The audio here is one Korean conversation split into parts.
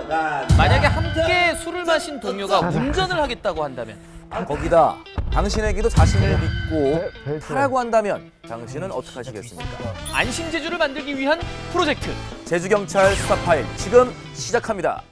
만약에 함께 술을 마신 동료가 운전을 하겠다고 한다면 거기다 당신에게도 자신을 믿고 하라고 한다면 당신은 어떻게 하시겠습니까? 안심 제주를 만들기 위한 프로젝트 제주경찰 수사 파일 지금 시작합니다.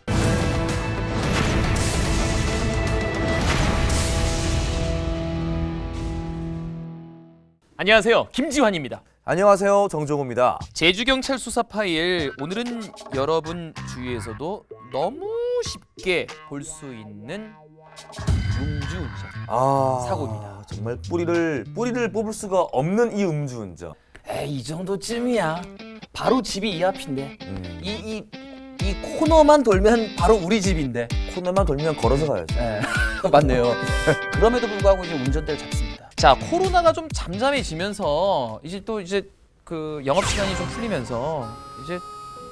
안녕하세요, 김지환입니다. 안녕하세요, 정종호입니다. 제주경찰 수사 파일, 오늘은 여러분 주위에서도 너무 쉽게 볼 수 있는 음주운전 사고입니다. 정말 뿌리를 뽑을 수가 없는 이 음주운전. 에이, 이 정도쯤이야. 바로 집이 이 앞인데. 이 코너만 돌면 바로 우리 집인데. 코너만 돌면 걸어서 가야죠. 예. 맞네요. 그럼에도 불구하고 이제 운전대를 잡습니다. 자, 코로나가 좀 잠잠해지면서 이제 그 영업 시간이 좀 풀리면서 이제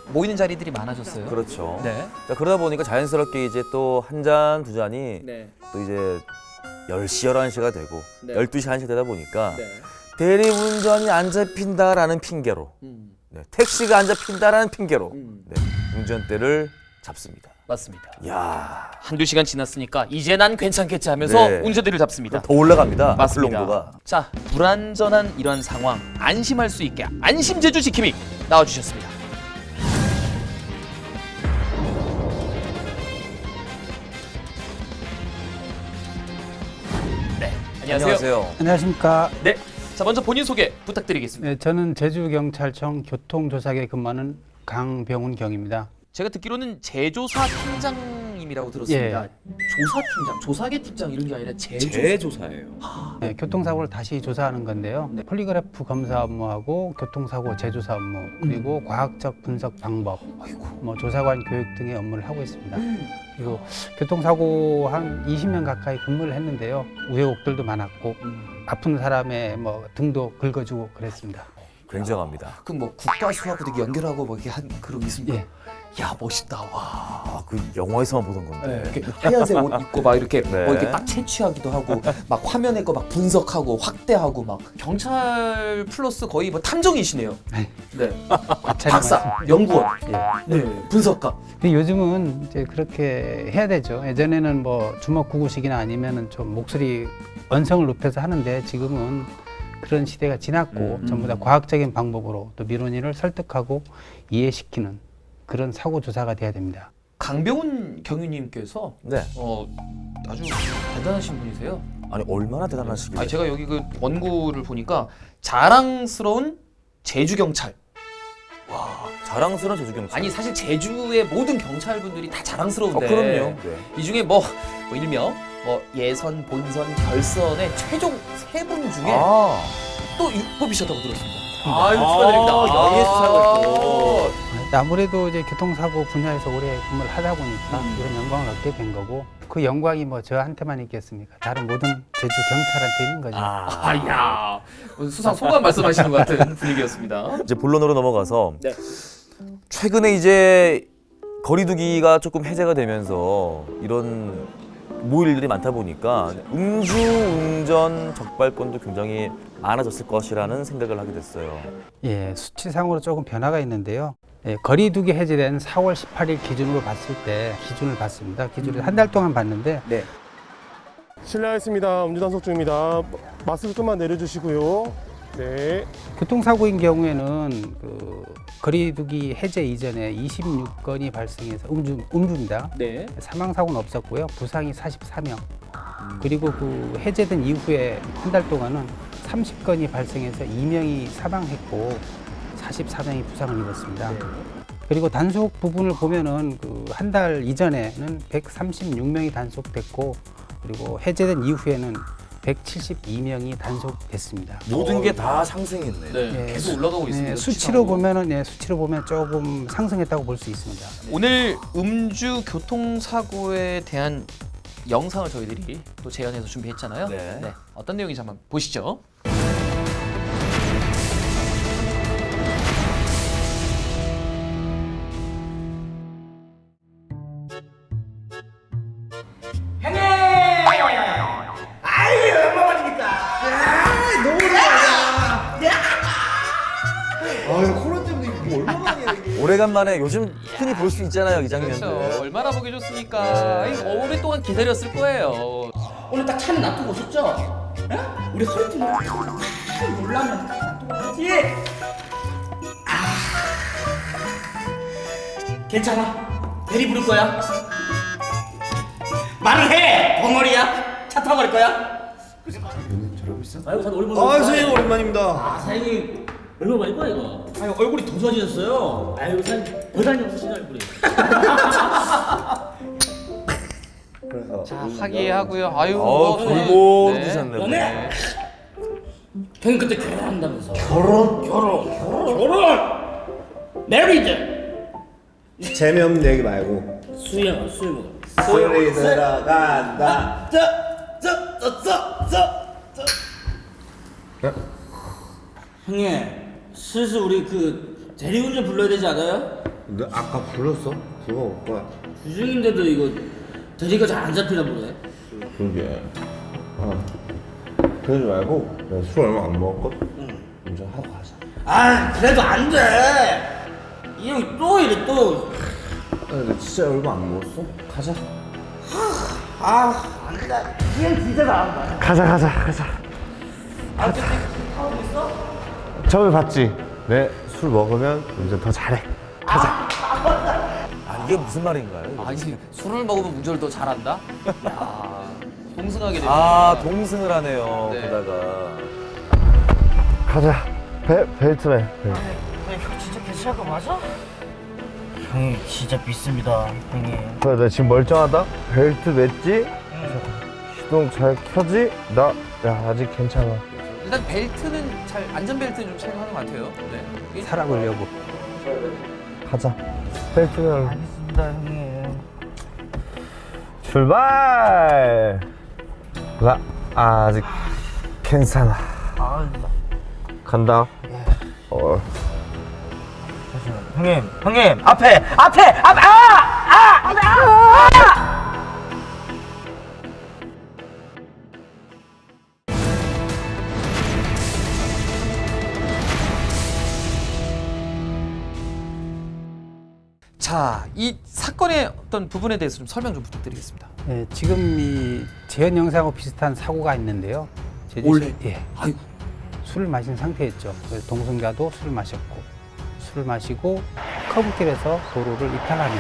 모이는 자리들이 많아졌어요. 그렇죠. 네. 자, 그러다 보니까 자연스럽게 이제 또 한 잔, 두 잔이 네. 또 이제 10시, 11시가 되고 네. 12시, 1시 되다 보니까 네. 대리운전이 안 잡힌다라는 핑계로 네, 택시가 안 잡힌다라는 핑계로 네, 운전대를 잡습니다. 맞습니다. 이야, 한두 시간 지났으니까 이제 난 괜찮겠지 하면서 네. 운전대를 잡습니다. 더 올라갑니다. 맞습니다. 앞플롱도가. 자, 불안전한 이런 상황 안심할 수 있게 안심 제주 지킴이 나와주셨습니다. 네, 안녕하세요. 안녕하십니까. 네, 자 먼저 본인 소개 부탁드리겠습니다. 네, 저는 제주경찰청 교통조사계 근무하는 강병훈 경입니다. 제가 듣기로는 제조사 팀장님이라고 들었습니다. 예. 조사 팀장, 조사계 팀장 이런 게 아니라 재조사예요. 네, 교통사고를 다시 조사하는 건데요. 폴리그래프 검사 업무하고 교통사고 재조사 업무, 그리고 과학적 분석 방법, 뭐 조사관 교육 등의 업무를 하고 있습니다. 그리고 교통사고 한 20년 가까이 근무를 했는데요. 우여곡절도 많았고 아픈 사람의 뭐 등도 긁어주고 그랬습니다. 굉장합니다. 그럼 뭐 국가수하고도 이렇게 연결하고 뭐 이렇게 한 그런 게 있습니까? 예. 야, 멋있다. 와. 아, 그 영화에서만 보던 건데. 이렇게 하얀색 옷 입고 막 이렇게 네. 뭐 이렇게 딱 채취하기도 하고 막 화면에 거 막 분석하고 확대하고 막 경찰 플러스 거의 뭐 탐정이시네요. 네. 박사. 연구원. 예. 네. 분석가. 근데 요즘은 이제 그렇게 해야 되죠. 예전에는 뭐 주먹 구구식이나 아니면은 좀 목소리 언성을 높여서 하는데 지금은 그런 시대가 지났고 전부 다 과학적인 방법으로 또 민원인을 설득하고 이해시키는 그런 사고 조사가 돼야 됩니다. 강병훈 경위님께서 네. 아주 대단하신 분이세요. 아니, 얼마나 대단하시길래. 아니, 제가 여기 그 원고를 보니까 자랑스러운 제주 경찰. 자랑스러운 제주경찰. 아니 사실 제주의 모든 경찰분들이 다 자랑스러운데. 그럼요. 네. 이 중에 뭐 일명 뭐 예선, 본선, 결선의 최종 3분 중에 또 뽑히셨다고 들었습니다. 아유, 축하드립니다. 여기에 수사가 있고. 아무래도 이제 교통사고 분야에서 오래 근무를 하다 보니까 이런 영광을 얻게 된 거고 그 영광이 뭐 저한테만 있겠습니까? 다른 모든 제주 경찰한테 있는 거죠. 아야, 수상 소감 말씀하시는 것 같은 분위기였습니다. 이제 본론으로 넘어가서 네. 최근에 이제 거리두기가 조금 해제가 되면서 이런 모일 일들이 많다 보니까 음주운전 적발건도 굉장히 많아졌을 것이라는 생각을 하게 됐어요. 예, 수치상으로 조금 변화가 있는데요. 예, 거리두기 해제된 4월 18일 기준으로 봤을 때 기준을 봤습니다. 기준을 한 달 동안 봤는데 실례하겠습니다. 음주단속 중입니다. 마스크만 내려주시고요. 네. 교통사고인 경우에는 그 거리두기 해제 이전에 26건이 발생해서 음주입니다. 네. 사망사고는 없었고요. 부상이 44명. 그리고 그 해제된 이후에 한 달 동안은 30건이 발생해서 2명이 사망했고 44명이 부상을 입었습니다. 그리고 단속 부분을 보면은 그 한 달 이전에는 136명이 단속됐고 그리고 해제된 이후에는 172명이 단속됐습니다. 모든 게 다 상승했네요. 네. 예, 계속 올라가고 있습니다. 네, 수치로 보면 조금 상승했다고 볼 수 있습니다. 오늘 음주 교통사고에 대한 영상을 저희들이 또 재현해서 준비했잖아요. 네. 어떤 내용인지 한번 보시죠. 오래간만에 요즘 흔히 볼 수 있잖아요, 이 장면들. 그렇죠. 얼마나 보기 좋습니까? 아이, 오랫동안 기다렸을 거예요. 오늘 딱 차는 놔두고 오셨죠? 예? 우리 허리띠 놀라면 놔두고 오지? 괜찮아. 대리 부를 거야. 말을 해! 벙어리야. 차 타고 갈 거야? 아이고, 다 얼굴 선생님 오랜만입니다. 사장님 얼마 만일 거야 이거? 아유 얼굴이 더 좋아지셨어요. 아유 사장님 여단이 없으신 얼굴이. 자, 화기애애하고요. 아유, 골고루 네. 드셨네. 연애. 형님 그때 결혼한다면서. 결혼. 메리드. 재미없는 얘기 말고 수영 술 먹어. 술이 들어간다. 형님 슬슬 우리 그 대리운전 불러야 되지 않아요? 너 아까 불렀어? 그거 오빠. 주중인데도 이거 대리가 잘 안 잡히나 보네. 그러게. 그러지 말고 내가 술 얼마 안 먹었거든. 운전하고 가자. 아 그래도 안 돼. 이 형이 또 이래 또. 나 진짜 얼마 안 먹었어. 가자. 안 돼. 이 형 진짜 나간다. 가자. 아 근데 타고 있어? 처음에 봤지? 내 술 먹으면 운전 더 잘해. 아, 이게 무슨 말인가요? 아니, 술을 먹으면 운전을 더 잘한다? 야, 동승하게 되네. 아, 동승을 하네요. 네. 게다가. 가자. 벨트맨. 형 진짜 괜찮은 거 맞아? 형님 진짜 믿습니다 형님. 그래 나 지금 멀쩡하다. 벨트 맸지? 시동 잘 켜지? 나 아직 괜찮아. 일단 벨트는 안전벨트는 좀 착용하는 것 같아요. 네. 살아보려고. 가자. 벨트는 알겠습니다 형님. 출발. 나 아직 괜찮아. 간다. 형님 앞에 자, 이 사건의 어떤 부분에 대해서 좀 설명 좀 부탁드리겠습니다. 예, 지금 이 재현 영상하고 비슷한 사고가 있는데요. 원래? 예, 아이고. 술을 마신 상태였죠. 그래서 동승자도 술을 마셨고, 술을 마시고 커브길에서 도로를 이탈하며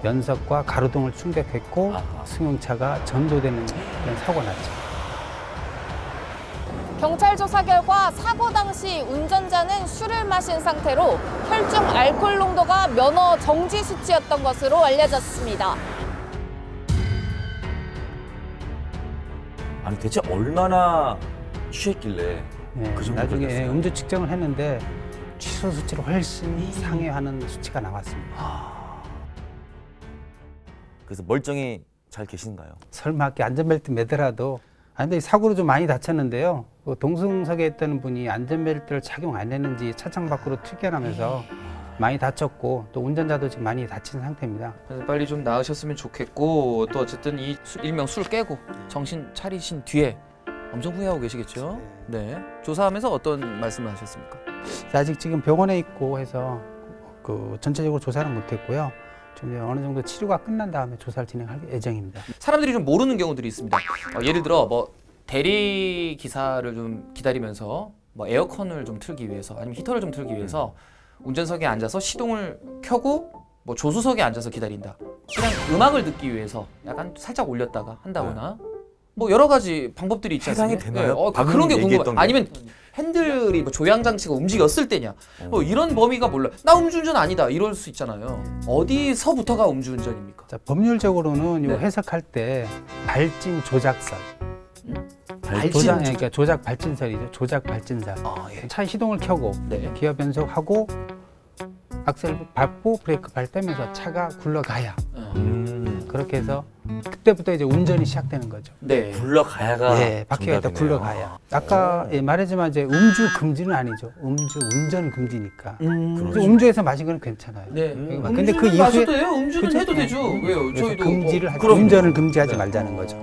연석과 가로등을 충격했고 승용차가 전도되는 그런 사고가 났죠. 경찰 조사 결과 사고 당시 운전자는 술을 마신 상태로 혈중 알코올 농도가 면허 정지 수치였던 것으로 알려졌습니다. 아니, 대체 얼마나 취했길래. 예, 그 정도 나중에 됐어요? 음주 측정을 했는데 취소 수치를 훨씬 상회하는 수치가 나왔습니다. 그래서 멀쩡히 잘 계신가요? 설마 이렇게 안전벨트 매더라도 근데 사고로 좀 많이 다쳤는데요. 그 동승석에 있던 분이 안전벨트를 착용 안 했는지 차창 밖으로 튀겨나면서 많이 다쳤고 또 운전자도 지금 많이 다친 상태입니다. 그래서 빨리 좀 나으셨으면 좋겠고 또 어쨌든 이 일명 술 깨고 정신 차리신 뒤에 엄청 후회하고 계시겠죠? 네. 조사하면서 어떤 말씀을 하셨습니까? 아직 지금 병원에 있고 해서 그 전체적으로 조사는 못했고요. 좀 이제 어느 정도 치료가 끝난 다음에 조사를 진행할 예정입니다. 사람들이 좀 모르는 경우들이 있습니다. 예를 들어 뭐 대리 기사를 좀 기다리면서 뭐 에어컨을 좀 틀기 위해서 아니면 히터를 좀 틀기 위해서 운전석에 앉아서 시동을 켜고 뭐 조수석에 앉아서 기다린다. 그냥 음악을 듣기 위해서 약간 살짝 올렸다가 한다거나 뭐 여러 가지 방법들이 있지 않습니까? 해당이 되나요? 방금 그런 게 얘기했던 궁금해. 게. 아니면 핸들이 뭐 조향 장치가 움직였을 때냐? 이런 범위가 몰라. 나 음주운전 아니다. 이럴 수 있잖아요. 어디서부터가 음주운전입니까? 자, 법률적으로는 요 네. 해석할 때 발진 조작설. 발진 그러니까 조작 발진설이죠. 조작 발진설. 아, 예. 차 시동을 켜고 네. 기어 변속하고 악셀 밟고 브레이크 발 빼면서 차가 굴러가야 그렇게 해서 그때부터 이제 운전이 시작되는 거죠. 네. 굴러가야가. 예, 바퀴가 다 정답이네요. 굴러가야. 아까 말했지만 이제 음주 금지는 아니죠. 음주 운전 금지니까. 그래서 음주해서 마신 건 괜찮아요. 네. 근데 그 음주는 이후에 마셔도 돼요. 음주는 그죠? 해도 되죠. 왜요? 그래서 저희도 금지를 하죠. 그럼요. 운전을 금지하지 말자는 거죠.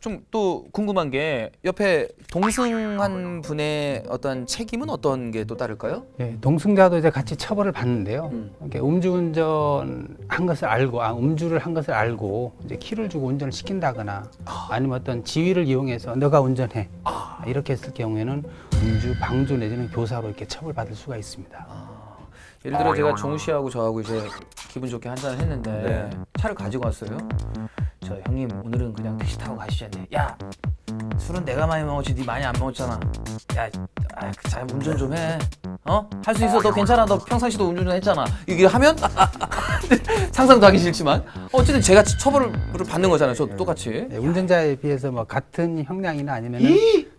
좀 또 궁금한 게 옆에 동승한 분의 어떤 책임은 어떤 게 또 따를까요? 예, 동승자도 이제 같이 처벌을 받는데요. 이렇게 음주운전 한 것을 알고, 음주를 한 것을 알고 이제 키를 주고 운전을 시킨다거나 아니면 어떤 지위를 이용해서 너가 운전해 이렇게 했을 경우에는 음주, 방조 내지는 교사로 이렇게 처벌받을 수가 있습니다. 예를 들어 제가 종우 씨하고 저하고 이제 기분 좋게 한잔을 했는데 차를 가지고 왔어요. 저 형님 오늘은 그냥 택시 타고 가시죠. 야 술은 내가 많이 먹었지 네 많이 안 먹었잖아. 잘 운전 좀 해. 할 수 있어. 너 괜찮아. 너 평상시도 운전 좀 했잖아. 이게 하면 상상도 하기 싫지만 어쨌든 제가 처벌을 받는 거잖아요. 저도 똑같이. 예, 운전자에 비해서 뭐 같은 형량이나 아니면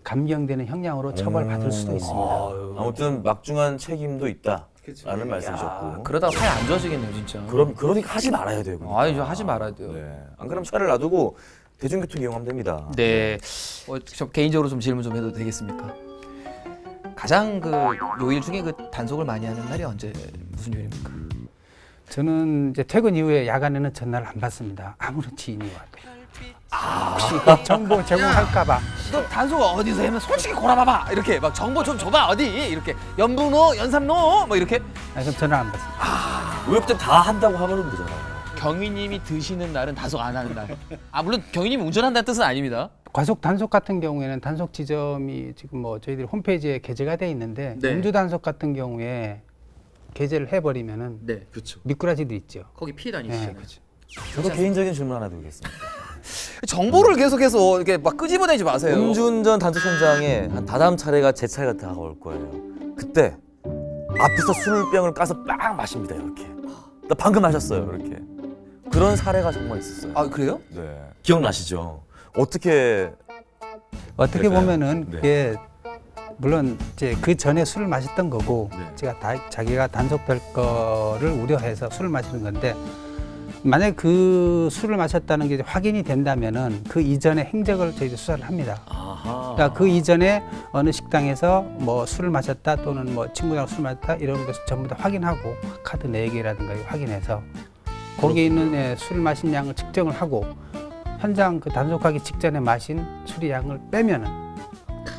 감경되는 형량으로 처벌받을 수도 있습니다. 아무튼 막중한 책임도 있다라는 말씀이셨고. 그러다가 사이 안 좋아지겠네요, 진짜. 그러니까 하지 말아야 돼요. 그러니까. 이제 하지 말아야 돼요. 네. 안 그러면 차를 놔두고 대중교통 이용하면 됩니다. 네. 저 개인적으로 좀 질문 좀 해도 되겠습니까? 가장 그 요일 중에 그 단속을 많이 하는 날이 언제 무슨 요일입니까? 저는 이제 퇴근 이후에 야간에는 전화를 안 받습니다. 아무런 지인이 와도. 혹시 그 정보 제공할까봐. 너 단속 어디서 하면 솔직히 골아봐봐. 이렇게 막 정보 좀 줘봐 어디 이렇게 연북로 연삼로 뭐 이렇게. 그럼 전화 안 받습니다. 의협대 다 한다고 하면 되잖아요. 경위님이 드시는 날은 단속 안 하는 날. 물론 경위님이 운전한다는 뜻은 아닙니다. 과속 단속 같은 경우에는 단속 지점이 지금 뭐 저희들이 홈페이지에 게재가 돼 있는데 네. 음주 단속 같은 경우에 게재를 해버리면은 네, 그렇죠. 미꾸라지도 있죠. 거기 피해 네, 다니시잖아요. 그렇죠. 저도 개인적인 질문 하나 드리겠습니다. 정보를 계속해서 이렇게 막 끄집어내지 마세요. 음주운전 단속 현장에 한 다다음 차례가 제 차례가 다가올 거예요. 그때 앞에서 술병을 까서 빵 마십니다. 이렇게. 나 방금 마셨어요. 이렇게. 그런 사례가 정말 있었어요. 그래요? 네. 기억나시죠? 어떻게 어떻게 그래서요? 보면은 네. 그게 물론 이제 그 전에 술을 마셨던 거고 네. 자기가 단속될 거를 우려해서 술을 마시는 건데 만약 그 술을 마셨다는 게 이제 확인이 된다면은 그 이전에 행적을 저희들 수사를 합니다. 그러니까 그 이전에 어느 식당에서 뭐 술을 마셨다 또는 뭐 친구랑 술 마셨다 이런 것을 전부 다 확인하고 카드 내역이라든가 이거 확인해서 거기에 있는 술을 마신 양을 측정을 하고 현장 그 단속하기 직전에 마신 술의 양을 빼면은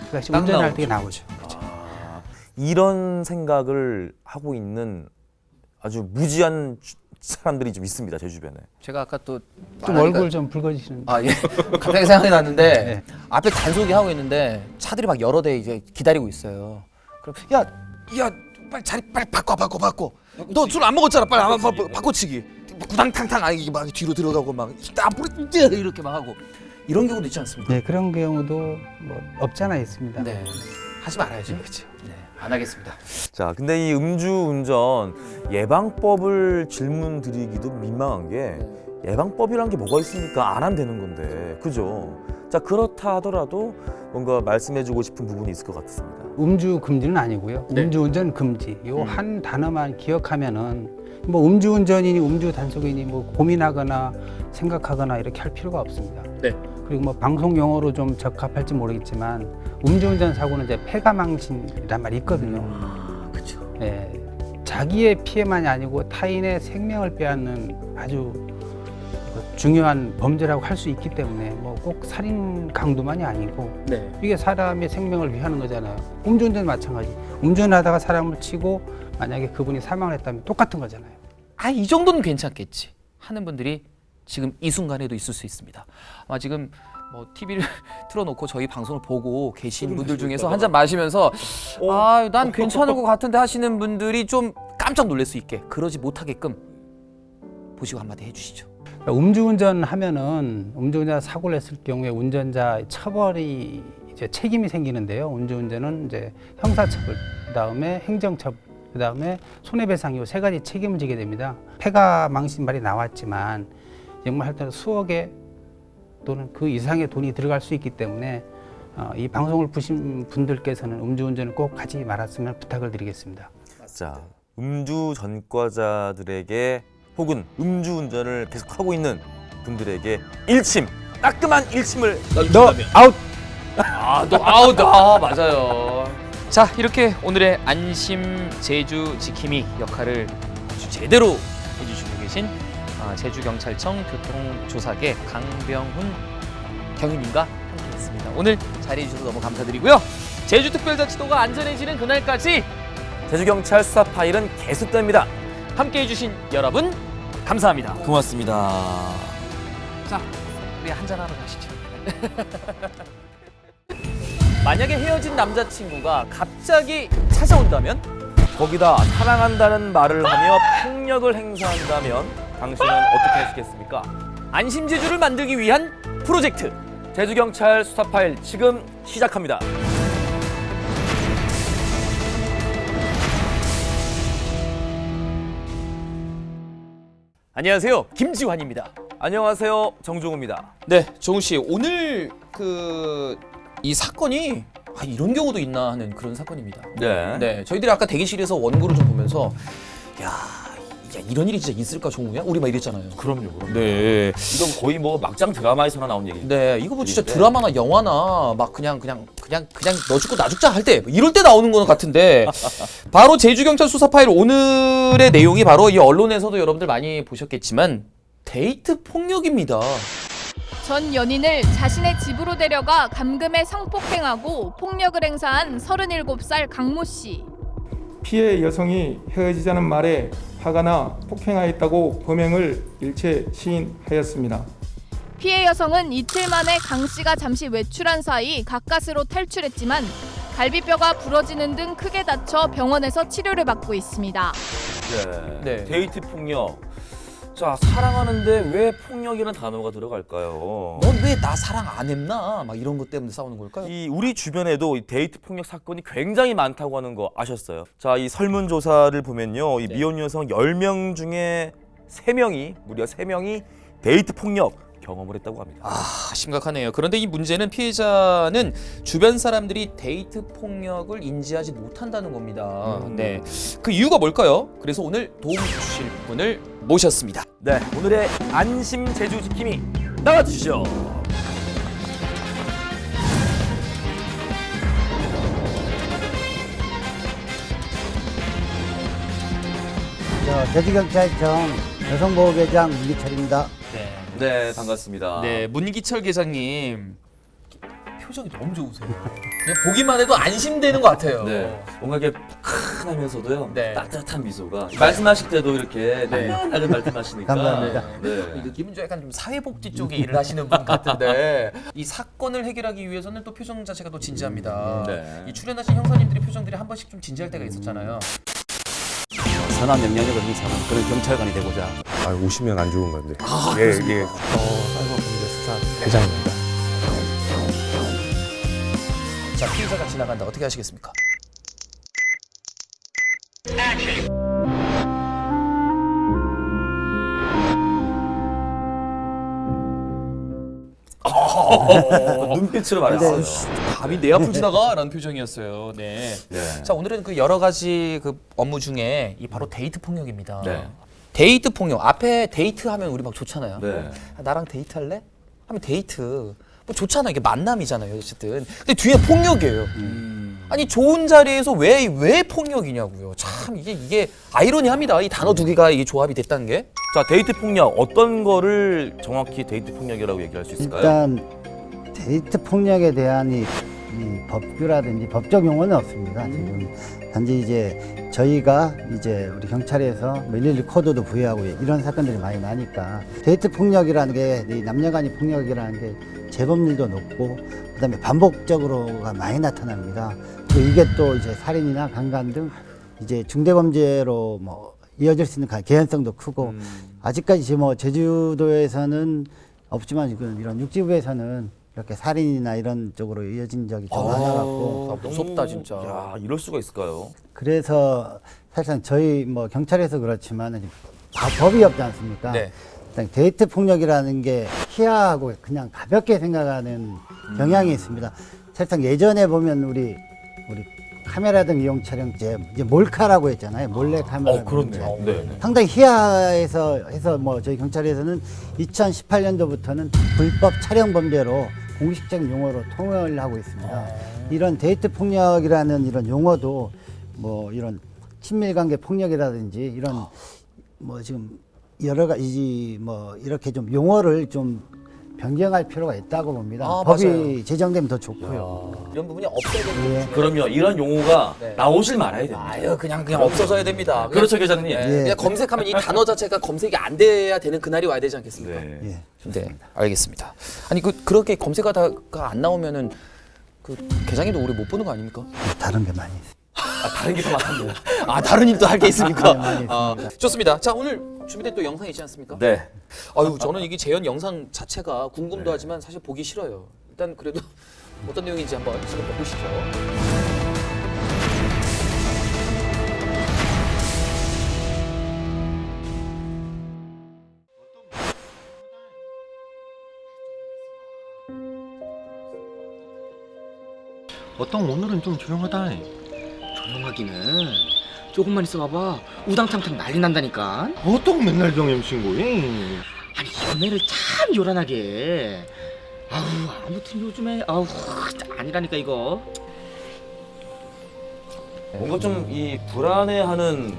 그것이 딱 운전할 나오죠. 때 나오죠. 그렇죠. 이런 생각을 하고 있는 아주 무지한 사람들이 좀 있습니다. 제 주변에. 제가 아까 또 좀 얼굴 좀 붉어지시는. 예. 갑자기 생각이 났는데 네. 앞에 단속이 하고 있는데 차들이 막 여러 대 이제 기다리고 있어요. 그럼 야 빨리 자리 빨리 바꿔. 너 술 안 먹었잖아. 빨리 바꿔치기. 구당탕탕 이게 막 뒤로 들어가고 막 앞으로 이렇게 막 하고 이런 경우도 있지 않습니까? 네, 그런 경우도 뭐 없잖아 있습니다. 네. 하지 말아야죠. 그렇죠. 네. 안 하겠습니다. 자, 근데 이 음주운전 예방법을 질문 드리기도 민망한 게 예방법이란 게 뭐가 있습니까? 안 하면 되는 건데, 그죠? 자, 그렇다 하더라도 뭔가 말씀해주고 싶은 부분이 있을 것 같습니다. 음주 금지는 아니고요. 네. 음주운전 금지. 요 한 단어만 기억하면은 뭐 음주운전이니 음주 단속이니 뭐 고민하거나 생각하거나 이렇게 할 필요가 없습니다. 네. 그리고 뭐 방송 용어로 좀 적합할지 모르겠지만 음주운전 사고는 이제 폐가망신이란 말이 있거든요. 그렇죠. 예, 자기의 피해만이 아니고 타인의 생명을 빼앗는 아주 중요한 범죄라고 할 수 있기 때문에 뭐 꼭 살인 강도만이 아니고 네. 이게 사람의 생명을 위하는 거잖아요. 음주운전 마찬가지. 운전하다가 사람을 치고 만약에 그분이 사망을 했다면 똑같은 거잖아요. 이 정도는 괜찮겠지 하는 분들이 지금 이 순간에도 있을 수 있습니다. 아마 지금 뭐 TV를 틀어놓고 저희 방송을 보고 계신 분들 중에서 한 잔 마시면서 난 괜찮을 것 같은데 하시는 분들이 좀 깜짝 놀랄 수 있게 그러지 못하게끔 보시고 한마디 해주시죠. 음주운전 하면은 음주운전 사고를 했을 경우에 운전자 처벌이 이제 책임이 생기는데요. 음주운전은 이제 형사처벌, 그다음에 행정처벌, 그다음에 손해배상 이 세 가지 책임을 지게 됩니다. 폐가망신 말이 나왔지만 정말 할 때는 수억의 또는 그 이상의 돈이 들어갈 수 있기 때문에 이 방송을 보신 분들께서는 음주운전을 꼭 하지 말았으면 부탁을 드리겠습니다. 자, 음주 전과자들에게 혹은 음주운전을 계속하고 있는 분들에게 일침, 따끔한 일침을 너 아웃! 너 아웃. 맞아요. 자, 이렇게 오늘의 안심 제주 지킴이 역할을 아주 제대로 해주시고 계신 제주경찰청 교통조사계 강병훈 경희님과 함께했습니다. 오늘 자리해 주셔서 너무 감사드리고요. 제주특별자치도가 안전해지는 그날까지 제주경찰 수사 파일은 계속됩니다. 함께해 주신 여러분 감사합니다. 고맙습니다. 자, 우리 한잔하러 가시죠. 만약에 헤어진 남자친구가 갑자기 찾아온다면? 거기다 사랑한다는 말을 하며 폭력을 행사한다면 당신은 어떻게 하시겠습니까? 안심 제주를 만들기 위한 프로젝트 제주경찰 수사 파일 지금 시작합니다. 안녕하세요, 김지환입니다. 안녕하세요, 정종우입니다. 네, 정우 씨, 오늘 이 사건이 이런 경우도 있나 하는 그런 사건입니다. 네. 네, 저희들이 아까 대기실에서 원고를 좀 보면서 야 이런 일이 진짜 있을까, 정우야? 우리 막 이랬잖아요. 그럼요. 네, 이건 거의 뭐 막장 드라마에서나 나온 얘기죠. 네, 이거 뭐 진짜 네. 드라마나 영화나 막 그냥 너 죽고 나 죽자 할 때 이럴 때 나오는 것 같은데 바로 제주경찰 수사 파일 오늘의 내용이 바로 이 언론에서도 여러분들 많이 보셨겠지만 데이트 폭력입니다. 전 연인을 자신의 집으로 데려가 감금해 성폭행하고 폭력을 행사한 37살 강모 씨. 피해 여성이 헤어지자는 말에 화가 나 폭행하였다고 범행을 일체 시인하였습니다. 피해 여성은 이틀 만에 강 씨가 잠시 외출한 사이 가까스로 탈출했지만 갈비뼈가 부러지는 등 크게 다쳐 병원에서 치료를 받고 있습니다. 네. 데이트 폭력. 자, 사랑하는데 왜 폭력이라는 단어가 들어갈까요? 넌 왜 나 사랑 안 했나? 막 이런 것 때문에 싸우는 걸까요? 이 우리 주변에도 이 데이트 폭력 사건이 굉장히 많다고 하는 거 아셨어요? 자, 이 설문조사를 보면요. 이 미혼 여성 10명 중에 3명이, 무려 3명이 데이트 폭력 경험을 했다고 합니다. 심각하네요. 그런데 이 문제는 피해자는 주변 사람들이 데이트 폭력을 인지하지 못한다는 겁니다. 네, 그 이유가 뭘까요? 그래서 오늘 도움 주실 분을 모셨습니다. 네, 오늘의 안심 제주 지킴이 나와주시죠. 제주경찰청 여성보호계장 문기철입니다. 네, 반갑습니다. 네, 문기철 계장님 표정이 너무 좋으세요. 그냥 보기만 해도 안심되는 것 같아요. 네, 뭔가 이렇게 푸근하면서도요. 네. 따뜻한 미소가. 말씀하실 때도 이렇게 나긋나긋 말씀하시니까. 감사합니다. 네. 느낌은 좀 약간 좀 사회복지 쪽에 일을 하시는 분 같은데 이 사건을 해결하기 위해서는 또 표정 자체가 또 진지합니다. 네. 이 출연하신 형사님들의 표정들이 한 번씩 좀 진지할 때가 있었잖아요. 선한 명령력을 행사하는 그런 경찰관이 되고자. 오시면 안 좋은 건데. 사이버 범죄 수사 대장입니다. 자, 피의자가 지나간다. 어떻게 하시겠습니까? 눈빛으로 말했어요. 감히 내 앞을 지나가라는 표정이었어요. 네. 네. 자, 오늘은 그 여러 가지 그 업무 중에 이 바로 데이트 폭력입니다. 네. 데이트 폭력. 앞에 데이트 하면 우리 막 좋잖아요. 네. 나랑 데이트 할래? 하면 데이트. 뭐 좋잖아. 이게 만남이잖아요. 어쨌든. 근데 뒤에 폭력이에요. 아니 좋은 자리에서 왜 폭력이냐고요. 참 이게 아이러니합니다. 이 단어 두 개가 이게 조합이 됐다는 게. 자, 데이트 폭력 어떤 거를 정확히 데이트 폭력이라고 얘기할 수 있을까요? 일단 데이트 폭력에 대한 이 법규라든지 법적 용어는 없습니다. 지금 단지 이제 저희가 이제 우리 경찰에서 112 코드도 부여하고 이런 사건들이 많이 나니까 데이트 폭력이라는 게 이 남녀간의 폭력이라는 게 재범률도 높고 그다음에 반복적으로가 많이 나타납니다. 그리고 이게 또 이제 살인이나 강간 등 이제 중대범죄로 뭐 이어질 수 있는 개연성도 크고 아직까지 뭐 제주도에서는 없지만 지금 이런 육지부에서는 이렇게 살인이나 이런 쪽으로 이어진 적이 좀 많아갖고 무섭다 진짜. 야, 이럴 수가 있을까요? 그래서 사실상 저희 뭐 경찰에서 그렇지만 법이 없지 않습니까? 네. 일단 데이트 폭력이라는 게 희화하고 그냥 가볍게 생각하는 경향이 있습니다. 사실상 예전에 보면 우리 카메라 등 이용 촬영죄 이제 몰카라고 했잖아요. 몰래 카메라. 그렇네요. 네. 상당히 희화해서 해서 뭐 저희 경찰에서는 2018년도부터는 불법 촬영 범죄로 공식적인 용어로 통을 하고 있습니다. 이런 데이트 폭력이라는 이런 용어도 뭐 이런 친밀관계 폭력이라든지 이런 뭐 지금 여러 가지 뭐 이렇게 좀 용어를 좀 변경할 필요가 있다고 봅니다. 아, 법이 맞아요. 제정되면 더 좋고요. 이런 부분이 없어야 됩니다. 예. 그럼요. 이런 용어가 네. 나오질 말아야 됩니다. 아유 그냥 없어져야 됩니다. 그냥, 그렇죠, 계장님. 네, 예. 그냥 검색하면 이 단어 자체가 검색이 안 돼야 되는 그날이 와야 되지 않겠습니까? 네. 예. 네, 알겠습니다. 아니 그렇게 검색하다가 안 나오면은 그 계장님도 우리 못 보는 거 아닙니까? 다른 게 많이 있어요. 아, 다른 게 더 많습니다. 아 다른 일도 할 게 있습니까? 네, 많이 아, 있습니다. 좋습니다. 자 오늘 준비된 또 영상이 있지 않습니까? 네. 아유 저는 이게 재현 영상 자체가 궁금도 하지만 사실 보기 싫어요. 일단 그래도 어떤 내용인지 한번 지금 보시죠. 어떤 오늘은 좀 조용하다. 조용하기는 조금만 있어 봐봐 우당탕탕 난리 난다니까. 어떤 맨날 경험 신고해? 아니 연애를 참 요란하게 해. 아우 아무튼 요즘에 아우 아니라니까 이거. 뭔가 좀 이 불안해하는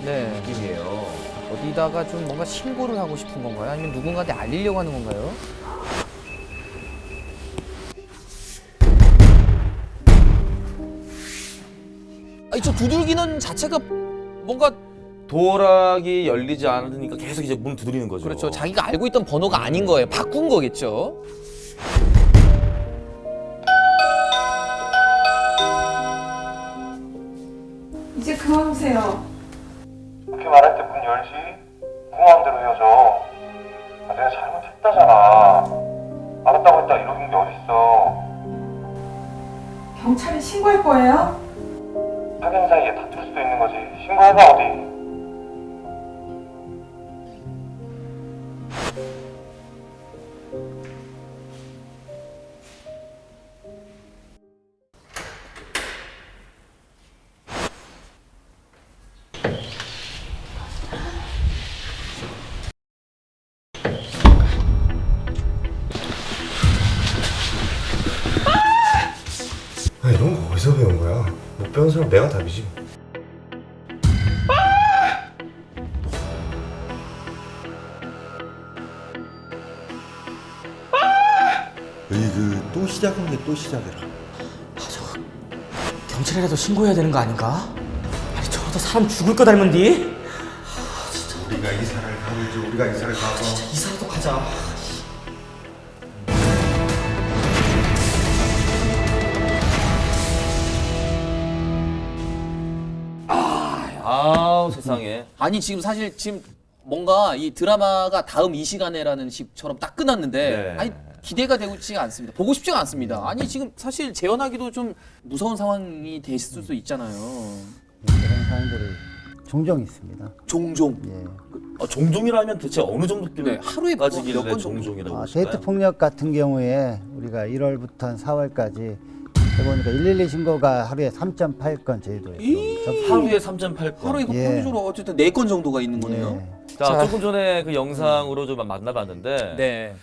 네. 느낌이에요. 어디다가 좀 뭔가 신고를 하고 싶은 건가요? 아니면 누군가한테 알리려고 하는 건가요? 아니 저 두들기는 자체가 뭔가 도어락이 열리지 않으니까 계속 이제 문 두드리는 거죠. 그렇죠. 자기가 알고 있던 번호가 아닌 거예요. 바꾼 거겠죠. 이제 그만 오세요. 그렇게 말할 때 문 열지. 네 마음대로 헤어져. 아, 내가 잘못했다잖아. 알았다고 했다 이러는 게 어딨어. 경찰에 신고할 거예요? 사귄 사이에 다툴 수도 있는 거지. 신고해봐 어디. 아, 이런 거 어디서 배운 거야? 못 배운 사람 내가 답이지. 으이그 또 시작한 게 또 시작이라. 경찰이라도 신고해야 되는 거 아닌가? 아니 저러다 사람 죽을 거 닮은디? 우리가 이사를 가야지. 우리가 이사를 가서. 이사라도 가자. 아우 세상에. 아니 지금 사실 지금 뭔가 이 드라마가 다음 이 시간에라는 식처럼 딱 끝났는데 네. 아니 기대가 되지가 않습니다. 보고 싶지가 않습니다. 아니 지금 사실 재현하기도 좀 무서운 상황이 될 수도 있잖아요. 그런 사람들이 종종 있습니다. 종종. 예. 종종이라면 대체 어느 정도 네, 하루에 몇 까지길래 건 정도? 종종이라고 데이트 폭력 같은 경우에 우리가 1월부터 한 4월까지 해보니까 112 신고가 하루에 3.8건 제도예요. 하루에 3.8건. 하루에 이거 예. 평균적으로 어쨌든 4건 정도가 있는 거네요. 예. 자, 조금 전에 그 영상으로 좀 만나봤는데 네.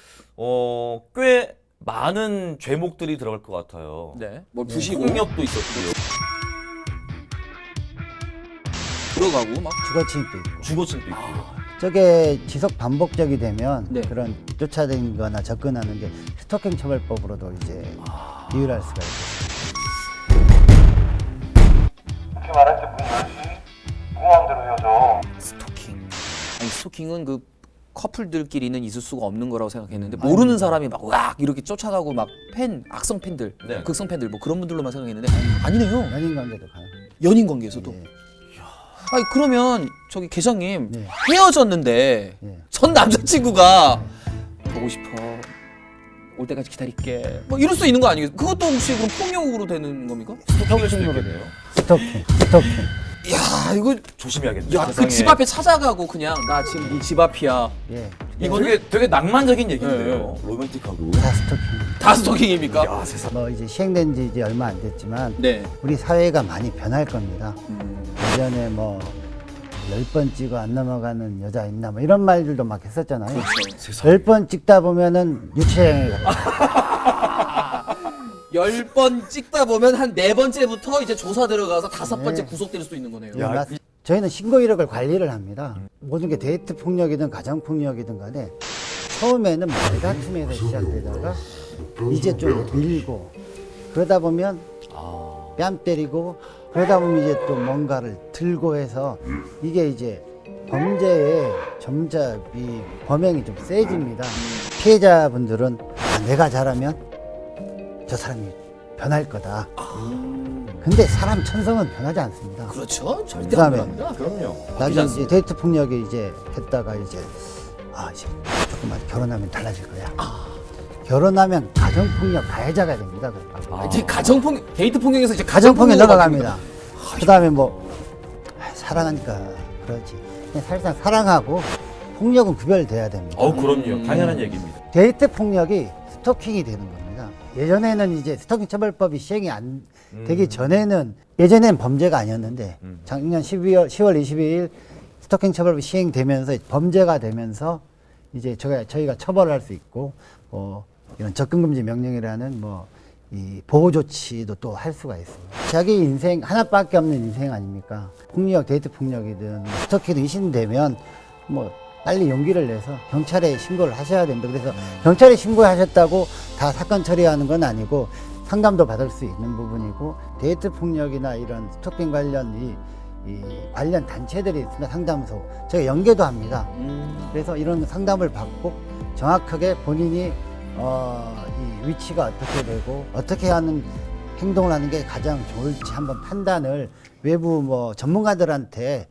꽤 많은 죄목들이 들어갈 것 같아요. 네. 뭐 부시고 폭력도 있었고요. 들어가고 막 주거침입도 있고. 주거침도 있고. 저게 지속 반복적이 되면 네. 그런 쫓아다니거나 접근하는 게 스토킹 처벌법으로도 이제 비율할 수가 있죠. 그렇게 말할 때 문 열지. 네 마음대로 헤어져. 스토킹. 아니 스토킹은 그 커플들끼리는 있을 수가 없는 거라고 생각했는데 모르는 사람이 막 왁 이렇게 쫓아가고 막 악성 팬들, 네. 극성 팬들 뭐 그런 분들로만 생각했는데 아니네요. 연인 관계도 가능. 연인 관계에서도. 예. 아니 그러면 저기 계장님 네. 헤어졌는데 예. 전 남자친구가 보고 싶어 올 때까지 기다릴게 뭐 이럴 수 있는 거 아니겠어요? 그것도 혹시 그럼 폭력으로 되는 겁니까? 스토킹으로 돼요. 스토킹. 야 이거 조심해야겠네요. 야 그 집 앞에 찾아가고 그냥 나 지금 네 집 앞이야. 예. 이거 되게 낭만적인 얘기인데요. 로맨틱하고. 다 스토킹. 다 스토킹입니까? 야, 세상. 뭐 이제 시행된 지 이제 얼마 안 됐지만 네. 우리 사회가 많이 변할 겁니다. 예전에 뭐 10번 찍어 안 넘어가는 여자 있나 뭐 이런 말들도 막 했었잖아요. 10번 찍다 보면은 유치행에 가. 10번 찍다 보면 한 4번째부터 이제 조사 들어가서 5번째 네. 구속될 수도 있는 거네요. 저희는 신고 이력을 관리를 합니다. 모든 게 데이트 폭력이든 가정 폭력이든 간에 처음에는 말다툼에서 시작되다가 이제 좀 밀고 그러다 보면 뺨 때리고 그러다 보면 이제 또 뭔가를 들고 해서 이게 이제 범죄의 점차 이 범행이 좀 세집니다. 피해자분들은 내가 잘하면 저 사람이 변할 거다. 근데 사람 천성은 변하지 않습니다. 그렇죠. 절대 안 그다음에 변합니다. 그럼요. 나중에 이제 데이트 폭력이 이제 했다가 이제 이제 조금만 결혼하면 달라질 거야. 결혼하면 가정 폭력 가해자가 됩니다. 이제 가정폭력, 데이트 폭력에서 이제 가정 폭력 가정폭력으로 넘어갑니다. 그다음에 뭐 사랑하니까 그러지. 그냥 사실상 사랑하고 폭력은 구별돼야 됩니다. 그럼요. 당연한 얘기입니다. 데이트 폭력이 스토킹이 되는 겁니다. 예전에는 이제 스토킹 처벌법이 시행이 안 되기 전에는 예전엔 범죄가 아니었는데 작년 10월 22일 스토킹 처벌법이 시행되면서 범죄가 되면서 이제 저희가 처벌할 수 있고 이런 접근금지 명령이라는 이 보호 조치도 또 할 수가 있습니다. 자기 인생 하나밖에 없는 인생 아닙니까? 폭력, 데이트 폭력이든 스토킹이든 의심되면 빨리 용기를 내서 경찰에 신고를 하셔야 됩니다. 그래서 경찰에 신고하셨다고 다 사건 처리하는 건 아니고 상담도 받을 수 있는 부분이고 데이트 폭력이나 이런 스토킹 관련 이 관련 단체들이 있습니다. 상담소 저희가 연계도 합니다. 그래서 이런 상담을 받고 정확하게 본인이 이 위치가 어떻게 되고 어떻게 하는 행동을 하는 게 가장 좋을지 한번 판단을 외부 전문가들한테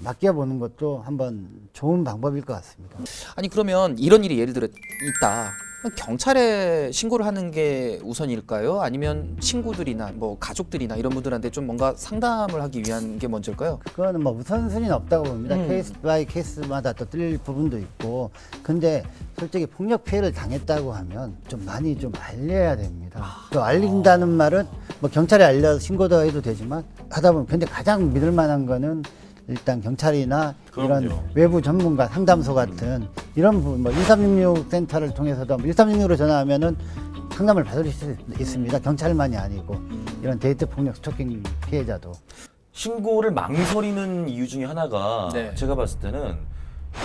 맡겨보는 것도 한번 좋은 방법일 것 같습니다. 아니 그러면 이런 일이 예를 들어 있다. 경찰에 신고를 하는 게 우선일까요? 아니면 친구들이나 가족들이나 이런 분들한테 좀 뭔가 상담을 하기 위한 게 먼저일까요? 그거는 우선순위는 없다고 봅니다. 케이스 바이 케이스마다 또 틀릴 부분도 있고. 근데 솔직히 폭력 피해를 당했다고 하면 좀 많이 좀 알려야 됩니다. 또 알린다는 말은 경찰에 알려서 신고도 해도 되지만 하다 보면 근데 가장 믿을 만한 거는 일단 경찰이나 이런 외부 전문가 상담소 같은 이런 부분 1366 센터를 통해서도 1366으로 전화하면은 상담을 받을 수 있습니다. 경찰만이 아니고 이런 데이트 폭력 스토킹 피해자도 신고를 망설이는 이유 중에 하나가 제가 봤을 때는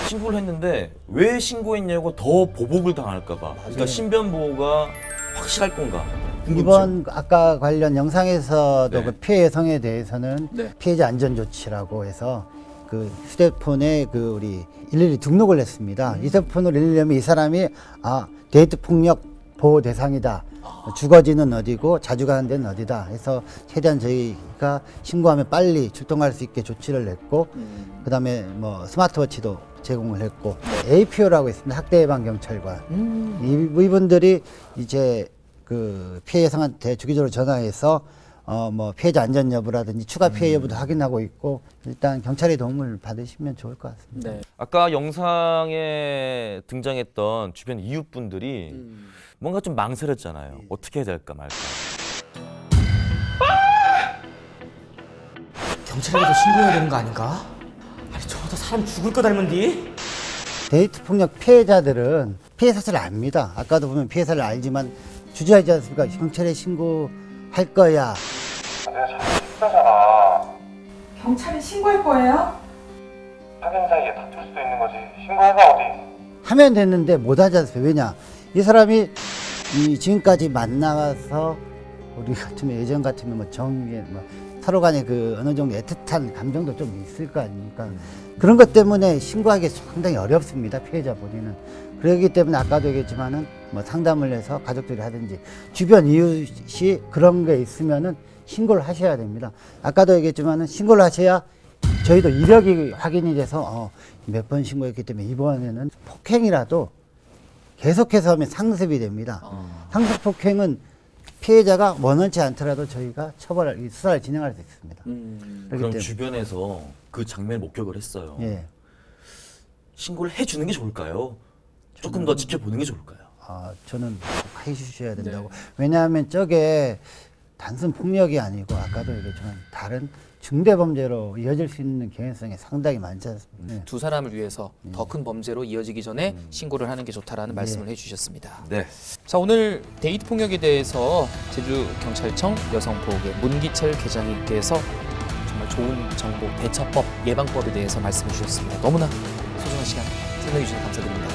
신고를 했는데 왜 신고했냐고 더 보복을 당할까 봐. 그러니까 신변 보호가 확실할 건가. 이번 아까 관련 영상에서도 그 피해 여성에 대해서는 피해자 안전 조치라고 해서 그 휴대폰에 우리 112 등록을 했습니다. 휴대폰을 일려면 이 사람이 데이트 폭력 보호 대상이다. 주거지는 어디고 자주 가는 데는 어디다 해서 최대한 저희가 신고하면 빨리 출동할 수 있게 조치를 냈고 그다음에 스마트워치도 제공을 했고 APO라고 있습니다. 학대 예방 경찰관. 이분들이 이제 그 피해 여성한테 주기적으로 전화해서 피해자 안전 여부라든지 추가 피해 여부도 확인하고 있고 일단 경찰의 도움을 받으시면 좋을 것 같습니다. 아까 영상에 등장했던 주변 이웃분들이 뭔가 좀 망설였잖아요. 어떻게 해야 될까 말까. 경찰에도 신고해야 되는 거 아닌가? 아니 저러다 사람 죽을 거 닮은디? 데이트 폭력 피해자들은 피해 사실을 압니다. 아까도 보면 피해 사실을 알지만 주저하지 않습니까? 경찰에 신고할 거야. 내가 잘못했다잖아. 경찰에 신고할 거예요? 사귄 사이에 다툴 수도 있는 거지. 신고해봐 어디. 하면 됐는데 못 하지 않습니까? 왜냐? 이 사람이 지금까지 만나서 우리 같으면 예전 같으면 정에 서로 간에 어느 정도 애틋한 감정도 좀 있을 거 아닙니까? 그런 것 때문에 신고하기 상당히 어렵습니다. 피해자 본인은. 그렇기 때문에 아까도 얘기했지만은 상담을 해서 가족들이 하든지 주변 이웃이 그런 게 있으면은 신고를 하셔야 됩니다. 아까도 얘기했지만은 신고를 하셔야 저희도 이력이 확인이 돼서 몇 번 신고했기 때문에 이번에는 폭행이라도 계속해서 하면 상습이 됩니다. 상습 폭행은 피해자가 원하지 않더라도 저희가 수사를 진행할 수 있습니다. 그럼 주변에서 그 장면을 목격을 했어요. 신고를 해주는 게 좋을까요? 조금 더 지켜보는 게 좋을까요? 저는 꼭 해주셔야 된다고. 왜냐하면 저게 단순 폭력이 아니고 아까도 얘기했지만 다른 중대범죄로 이어질 수 있는 개연성이 상당히 많지 않습니까? 두 사람을 위해서 더 큰 범죄로 이어지기 전에 신고를 하는 게 좋다라는 말씀을 해주셨습니다. 자, 오늘 데이트 폭력에 대해서 제주경찰청 여성보호계 문기철 계장님께서 정말 좋은 정보, 대처법, 예방법에 대해서 말씀해 주셨습니다. 너무나 소중한 시간 생각해 주셔서 감사드립니다.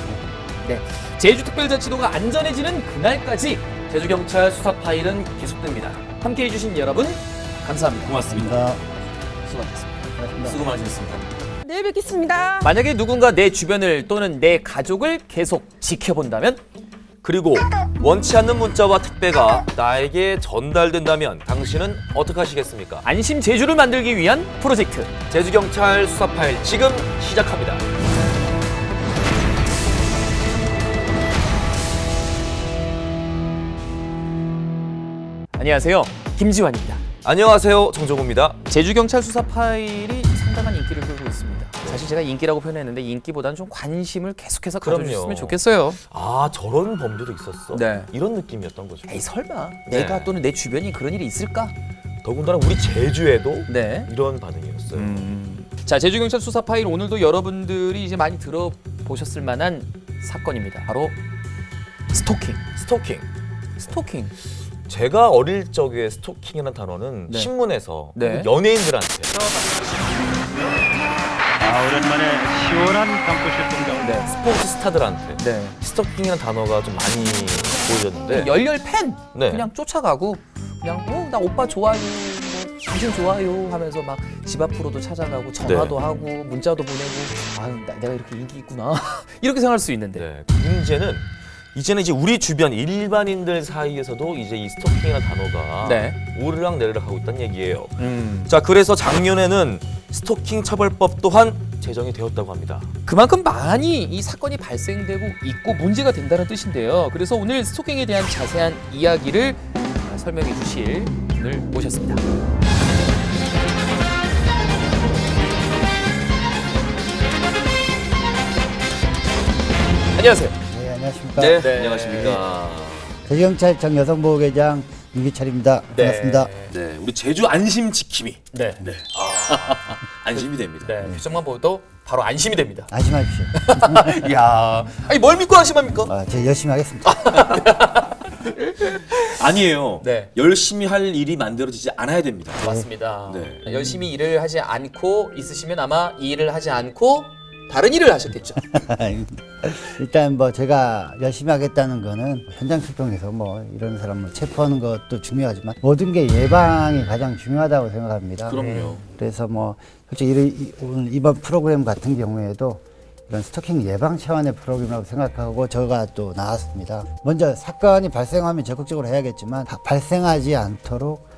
네, 제주특별자치도가 안전해지는 그날까지 제주경찰 수사 파일은 계속됩니다. 함께해 주신 여러분 감사합니다. 고맙습니다. 수고하셨습니다. 수고 많으셨습니다. 내일 뵙겠습니다. 만약에 누군가 내 주변을 또는 내 가족을 계속 지켜본다면, 그리고 원치 않는 문자와 택배가 나에게 전달된다면 당신은 어떻게 하시겠습니까? 안심 제주를 만들기 위한 프로젝트 제주경찰 수사 파일 지금 시작합니다. 안녕하세요, 김지환입니다. 안녕하세요, 정정우입니다. 제주경찰 수사 파일이 상당한 인기를 끌고 있습니다. 사실 제가 인기라고 표현했는데 인기보다는 좀 관심을 계속해서 가져주셨으면 좋겠어요. 아, 저런 범죄도 있었어? 네. 이런 느낌이었던 거죠. 에이, 설마 네. 내가 또는 내 주변이 그런 일이 있을까? 더군다나 우리 제주에도 네. 이런 반응이었어요. 자, 제주경찰 수사 파일, 오늘도 여러분들이 이제 많이 들어보셨을 만한 사건입니다. 바로 스토킹. 스토킹. 제가 어릴 적에 스토킹이라는 단어는 네. 신문에서 네. 연예인들한테 오랜만에 시원한 방구실 동작. 네, 스포츠 스타들한테 네. 스토킹이라는 단어가 좀 많이 보여졌는데 열렬 팬 네. 그냥 쫓아가고 그냥 나 오빠 좋아요, 뭐 당신 좋아요 하면서 막 집 앞으로도 찾아가고 전화도 하고 문자도 보내고 아유 내가 이렇게 인기 있구나 이렇게 생각할 수 있는데 네, 문제는 이제는 이제 우리 주변 일반인들 사이에서도 이제 이 스토킹이라는 단어가 네. 오르락내리락 하고 있다는 얘기예요. 자, 그래서 작년에는 스토킹 처벌법 또한 제정이 되었다고 합니다. 그만큼 많이 이 사건이 발생되고 있고 문제가 된다는 뜻인데요. 그래서 오늘 스토킹에 대한 자세한 이야기를 설명해 주실 분을 모셨습니다. 안녕하세요. 네, 안녕하십니까. 네, 안녕하십니까. 제주경찰청 여성보호계장 윤기철입니다. 반갑습니다. 네, 우리 제주 안심 지킴이. 네. 안심이 됩니다. 네. 표정만 보도 바로 안심이 됩니다. 안심하십시오. 이야. 아니 뭘 믿고 안심합니까? 제가 열심히 하겠습니다. 아니에요. 네. 열심히 할 일이 만들어지지 않아야 됩니다. 맞습니다. 네. 열심히 일을 하지 않고 있으시면 아마 이 일을 하지 않고 다른 일을 하셨겠죠. 일단 뭐 제가 열심히 하겠다는 거는 현장 출동해서 뭐 이런 사람을 체포하는 것도 중요하지만 모든 게 예방이 가장 중요하다고 생각합니다. 그럼요. 그래서 뭐 솔직히 오늘 이번 프로그램 같은 경우에도 이런 스토킹 예방 차원의 프로그램이라고 생각하고 저가 또 나왔습니다. 먼저 사건이 발생하면 적극적으로 해야겠지만 발생하지 않도록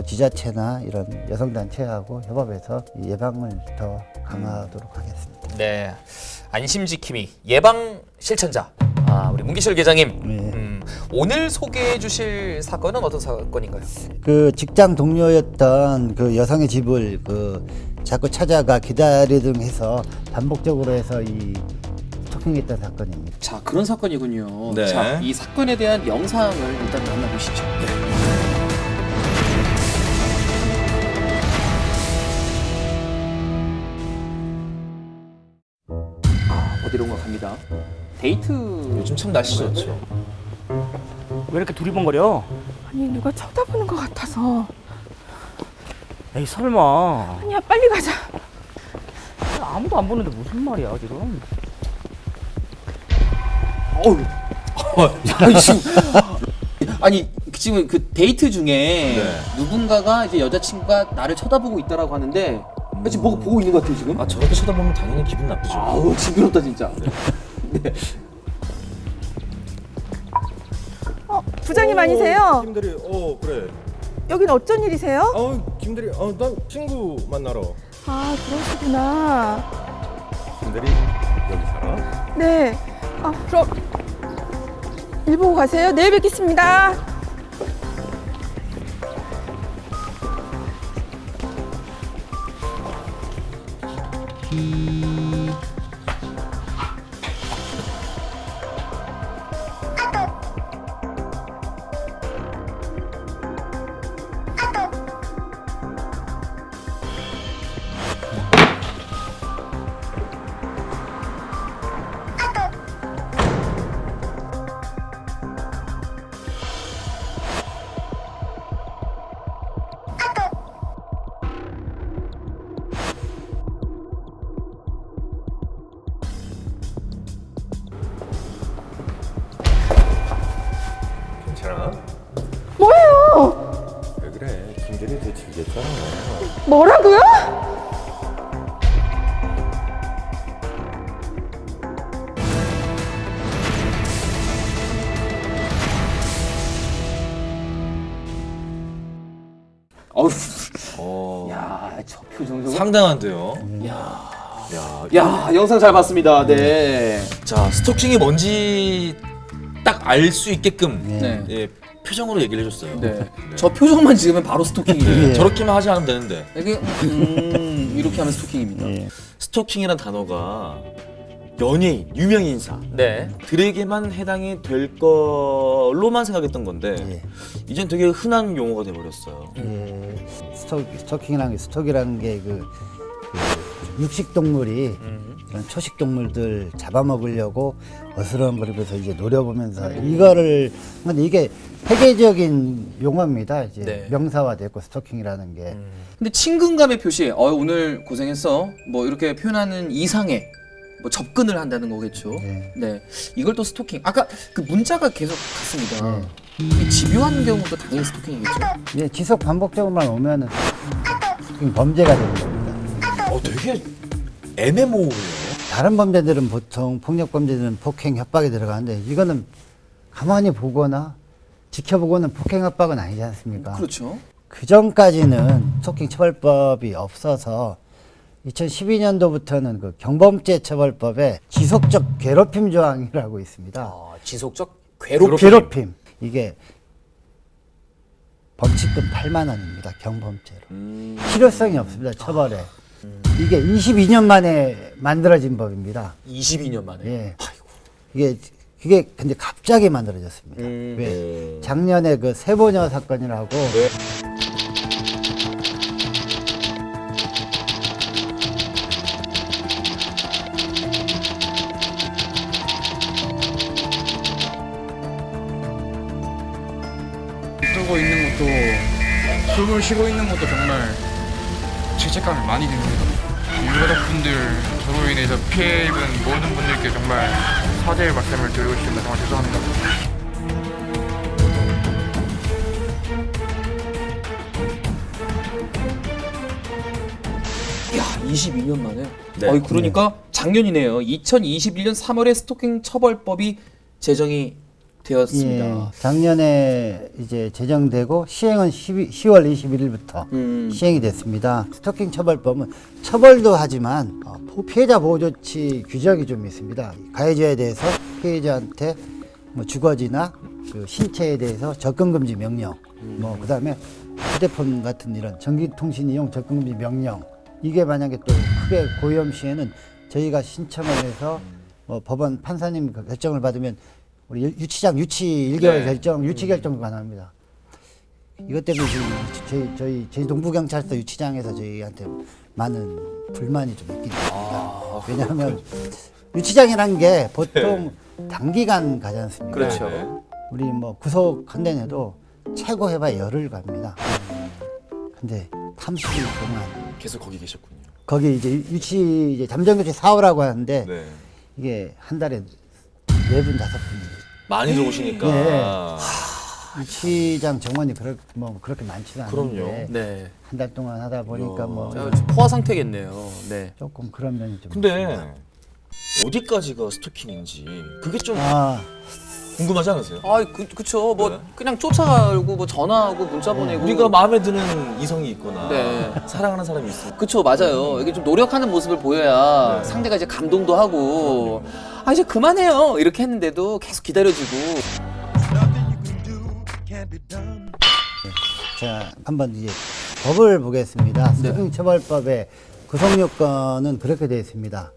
지자체나 이런 여성단체하고 협업해서 예방을 더 강화하도록 하겠습니다. 네, 안심지킴이 예방 실천자 우리 문기철 계장님. 오늘 소개해 주실 사건은 어떤 사건인가요? 그 직장 동료였던 그 여성의 집을 자꾸 찾아가 기다리등 해서 반복적으로 해서 이 스토킹했던 사건입니다. 자, 그런 사건이군요. 네. 자, 이 사건에 대한 영상을 일단 만나보시죠. 어디론가 갑니다. 데이트. 요즘 참 날씨 좋죠. 왜 이렇게 두리번거려? 아니 누가 쳐다보는 것 같아서. 에이 설마. 아니야 빨리 가자. 아무도 안 보는데 무슨 말이야 지금? 아니 지금 그 데이트 중에 누군가가 이제 여자친구가 나를 쳐다보고 있다라고 하는데 지금 뭐가 보고 있는 것 같아요 지금? 아, 저렇게 쳐다보면 당연히 기분 나쁘죠. 아우 징그럽다 진짜. 네. 부장님 아니세요? 김대리, 그래. 여긴 어쩐 일이세요? 김대리, 난 친구 만나러. 아 그러시구나. 김대리, 여기 살아? 네. 그럼 일 보고 가세요. 내일 뵙겠습니다. 사랑. 뭐예요? 왜 그래? 김대리 되게 즐겼잖아. 뭐라고요? 어우. 야, 저 표정 좀. 상당한데요. 야, 영상 잘 봤습니다. 네. 자, 스토킹이 뭔지 딱 알 수 있게끔 네. 예, 표정으로 얘기를 해줬어요. 네. 저 표정만 지으면 바로 스토킹이에요. 저렇게만 하지 않으면 되는데. 이게 이렇게 하면 스토킹입니다. 스토킹이란 단어가 연예인, 유명 인사 네. 들에게만 해당이 될 걸로만 생각했던 건데 이젠 되게 흔한 용어가 돼버렸어요. 스토킹이라는 게 스톡이라는 게 그 육식 동물이 그런 초식 동물들 잡아먹으려고 어스렁거리면서 이제 노려보면서 이거를 근데 이게 세계적인 용어입니다. 이제 네. 명사화됐고 스토킹이라는 게. 근데 친근감의 표시, 오늘 고생했어. 뭐 이렇게 표현하는 이상의 뭐 접근을 한다는 거겠죠. 네. 이걸 또 스토킹. 아까 그 문자가 계속 같습니다. 이 집요한 경우도 당연히 스토킹이겠죠. 예, 지속 반복적으로만 오면은 스토킹 범죄가 되는 겁니다. 되게 애매모호해요. 다른 범죄들은 보통 폭력 범죄들은 폭행 협박에 들어가는데 이거는 가만히 보거나 지켜보고는 폭행 협박은 아니지 않습니까? 그렇죠. 그 전까지는 스토킹 처벌법이 없어서 2012년도부터는 그 경범죄 처벌법에 지속적 괴롭힘 조항이라고 있습니다. 지속적 괴롭힘. 이게 범칙금 8만 원입니다. 경범죄로. 실효성이 없습니다. 처벌에. 이게 22년 만에 만들어진 법입니다. 22년 만에. 예. 이게 근데 갑자기 만들어졌습니다. 왜? 작년에 그 세보녀 사건이라고. 쓰고 있는 것도 숨을 쉬고 있는 것도 정말 죄책감이 많이 듭니다. 유가족분들 저로 인해서 피해 입은 모든 분들께 정말 사죄의 말씀을 드리고 싶습니다. 정말 죄송합니다. 야, 22년 만에. 네. 그러니까 작년이네요. 2021년 3월에 스토킹 처벌법이 제정이 되었습니다. 예, 작년에 이제 제정되고 시행은 10월 21일부터 시행이 됐습니다. 스토킹 처벌법은 처벌도 하지만 피해자 보호 조치 규정이 좀 있습니다. 가해자에 대해서 피해자한테 뭐 주거지나 그 신체에 대해서 접근 금지 명령, 뭐 그다음에 휴대폰 같은 이런 전기통신 이용 접근 금지 명령. 이게 만약에 또 크게 고위험 시에는 저희가 신청을 해서 뭐 법원 판사님 결정을 받으면 우리 유치장 유치 1개월 결정, 유치 결정도 가능합니다. 이것 때문에 지금 저희 동부경찰서 유치장에서 저희한테 많은 불만이 좀 있긴 합니다. 왜냐하면 유치장이란 게 보통 단기간 가지 않습니까? 그렇죠. 우리 뭐 구속한 데 내도 최고 해봐야 열흘 갑니다. 근데 30일 동안 계속 거기 계셨군요. 거기 이제 유치 이제 잠정교체 4호라고 하는데 네. 이게 한 달에 4분 5분 많이 들어오시니까. 예. 유치장 정원이 그렇게 많지도 않은데 그럼요. 네. 한 달 동안 하다 보니까 뭐 포화 상태겠네요. 네. 조금 그런 면이 좀 근데 있습니다. 어디까지가 스토킹인지 그게 좀 아, 궁금하지 않으세요? 그쵸. 뭐 그냥 쫓아가고 뭐 전화하고 문자 보내고. 우리가 마음에 드는 이성이 있거나 네. 사랑하는 사람이 있어. 그쵸, 맞아요. 이게 좀 노력하는 모습을 보여야 상대가 이제 감동도 하고, 이제 그만해요. 이렇게 했는데도 계속 기다려주고. 자, 한번 이제 법을 보겠습니다. 스토킹 처벌법의 구성 요건은 그렇게 되어 있습니다.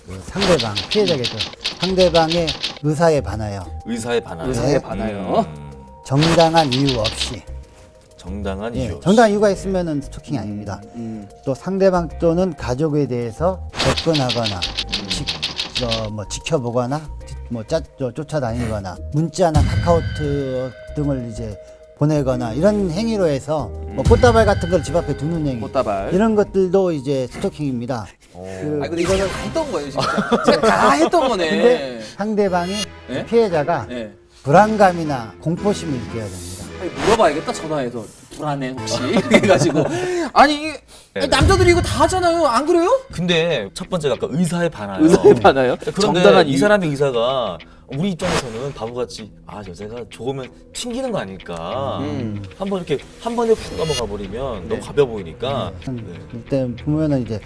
그 상대방, 피해자겠죠. 상대방의 의사에 반하여. 의사에 반하여. 의사에 반하여. 정당한 이유 없이. 정당한 이유 없이. 정당한 이유가 있으면은 스토킹이 아닙니다. 또 상대방 또는 가족에 대해서 접근하거나, 뭐 지켜보거나, 뭐 쫓아다니거나, 문자나 카카오톡 등을 이제 보내거나 이런 행위로 해서 뭐 꽃다발 같은 걸 집 앞에 두는 행위, 꽃다발. 이런 것들도 이제 스토킹입니다. 근데 이거는 다 했던 거예요, 진짜. 제가 다 했던 거네. 근데 상대방이 네? 피해자가 네. 불안감이나 공포심을 느껴야 됩니다. 물어봐야겠다, 전화해서. 불안해 혹시? 이렇게 해가지고. 아니 남자들이 이거 다 하잖아요. 안 그래요? 근데 첫 번째가 아까 의사에 반하요. 의사에 반하요? 그런데 정당한 이 이유. 사람의 의사가 우리 입장에서는 바보같이 여자가 좋으면 튕기는 거 아닐까. 한번 이렇게 한 번에 훅 넘어가 버리면 너무 가벼워 보이니까. 일단 보면은 이제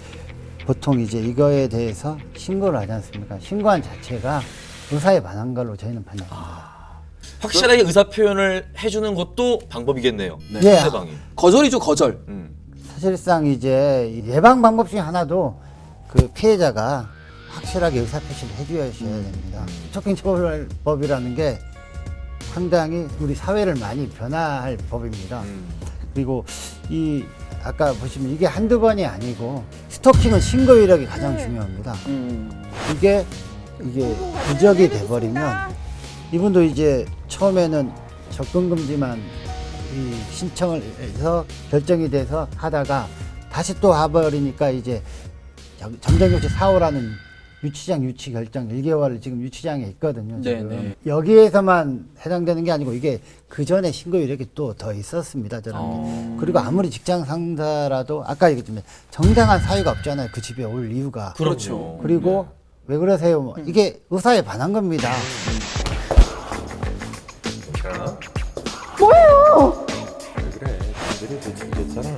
보통 이제 이거에 대해서 신고를 하지 않습니까? 신고한 자체가 의사에 반한 걸로 저희는 판단합니다. 확실하게 의사 표현을 해주는 것도 방법이겠네요. 예. 상대방이. 거절이죠, 거절. 사실상 이제 예방 방법 중에 하나도 그 피해자가 확실하게 의사 표시를 해줘야 됩니다. 스토킹 처벌법이라는 게 상당히 우리 사회를 많이 변화할 법입니다. 그리고 이 아까 보시면 이게 한두 번이 아니고 스토킹은 신고 이력이 가장 중요합니다. 이게 누적이 돼버리면 이분도 이제 처음에는 접근 금지만 신청을 해서 결정이 돼서 하다가 다시 또 와버리니까 이제 점정교체 4호라는 유치장 유치 결정 1개월을 지금 유치장에 있거든요. 지금. 네네. 여기에서만 해당되는 게 아니고 이게 그 전에 신고 이력이 또 더 있었습니다. 저는. 그리고 아무리 직장 상사라도 아까 얘기했지만 정당한 사유가 없잖아요. 그 집에 올 이유가. 그렇죠. 그리고 왜 그러세요? 이게 의사에 반한 겁니다. 뭐예요? 왜 그래? 남들이 더 튕겼잖아.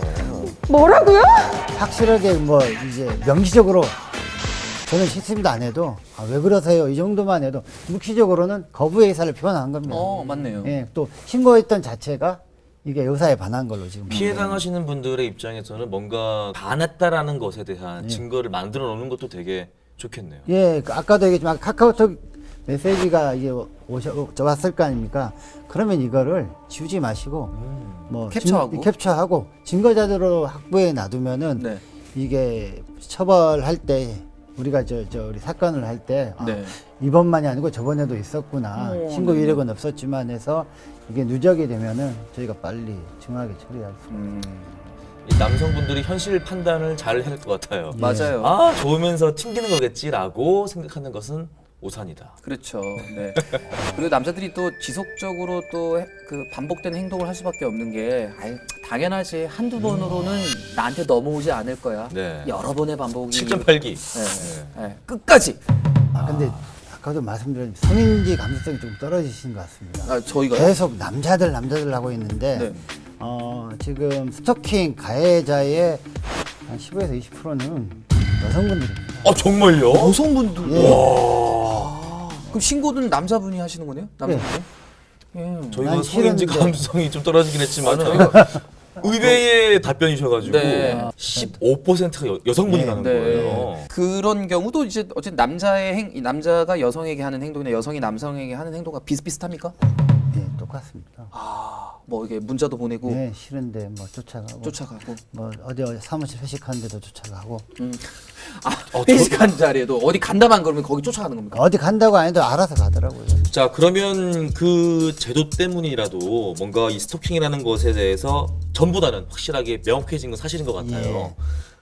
뭐라고요? 확실하게 뭐 이제 명시적으로 저는 실습도 안 해도 왜 그러세요? 이 정도만 해도 묵시적으로는 거부의 의사를 표현한 겁니다. 맞네요. 예, 또 신고했던 자체가 이게 의사에 반한 걸로 지금. 피해 당하시는 분들의 입장에서는 뭔가 반했다라는 것에 대한 증거를 만들어 놓는 것도 되게 좋겠네요. 예, 아까도 얘기했지만 카카오톡 메시지가 이게 왔을 거 아닙니까? 그러면 이거를 지우지 마시고 뭐 캡처하고 증거 자료로 확보해 놔두면은 이게 처벌할 때 우리가 우리 사건을 할 때 이번만이 아니고 저번에도 있었구나. 신고 이력은 없었지만 해서 이게 누적이 되면은 저희가 빨리 증하게 처리할 수 있습니다. 이 남성분들이 현실 판단을 잘 해야 할 것 같아요. 맞아요. 좋으면서 튕기는 거겠지라고 생각하는 것은 오산이다. 그렇죠. 네. 그리고 남자들이 또 지속적으로 또 그 반복되는 행동을 할 수밖에 없는 게 당연하지. 한두 번으로는 나한테 넘어오지 않을 거야. 네. 여러 번의 반복이 7.8기. 네. 끝까지. 근데 아까도 말씀드린 성인지 감수성이 좀 떨어지신 것 같습니다. 저희가요? 계속 남자들 하고 있는데 지금 스토킹 가해자의 한 15에서 20%는 여성분들입니다. 정말요? 여성분들. 예. 그럼 신고는 남자분이 하시는 거네요? 남자분이? 저희가 성인지 감수성이 좀 떨어지긴 했지만 의외의 답변이셔가지고 15%가 여성분이라는 거예요. 그런 경우도 이제 어쨌든 남자가 여성에게 하는 행동이나 여성이 남성에게 하는 행동과 비슷비슷합니까? 네, 똑같습니다. 뭐 이게 문자도 보내고. 네, 싫은데 뭐 쫓아가고. 뭐 어디 사무실 회식하는데도 쫓아가고. 회식한 자리에도 어디 간다만 그러면 거기 쫓아가는 겁니까? 어디 간다고 안 해도 알아서 가더라고요. 자, 그러면 그 제도 때문이라도 뭔가 이 스토킹이라는 것에 대해서 전보다는 확실하게 명확해진 건 사실인 것 같아요.